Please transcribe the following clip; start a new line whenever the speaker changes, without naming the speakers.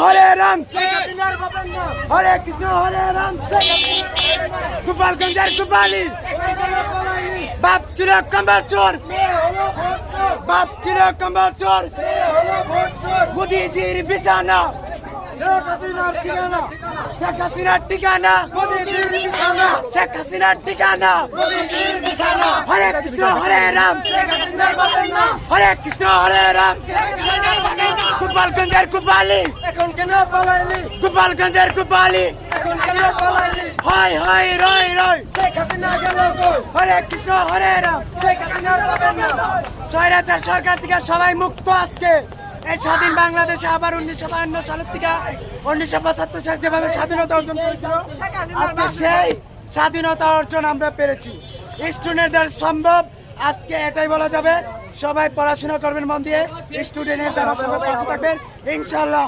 হরে রাম হরে কৃষ্ণ হরে রাম গোপালগঞ্জের গোপালী বাপ ছিল কম্বল চোর বাপ ছিল কম্বল চোর মোদিজির বিছানা শেখ হাসিনার ঠিকানা শেখ হাসিনার ঠিকানা হরে কৃষ্ণ হরে রাম হরে কৃষ্ণ হরে রাম গোপালগঞ্জের গোপালী গোপালগঞ্জের গোপালী হয় হয় রয় রয় হরে কৃষ্ণ হরে রাম স্বৈরাচার সরকার থেকে সবাই মুক্ত আজকে এই স্বাধীন বাংলাদেশে আবার 1952 সালের থেকে 1975 সালে যেভাবে স্বাধীনতা অর্জন করেছিল আজকে সেই স্বাধীনতা অর্জন আমরা পেরেছি। স্টুডেন্টদের সম্ভব আজকে এটাই বলা যাবে, সবাই পড়াশোনা করবেন মন দিয়ে, স্টুডেন্টের দ্বারা সবাই পাশে থাকবেন ইনশাআল্লাহ।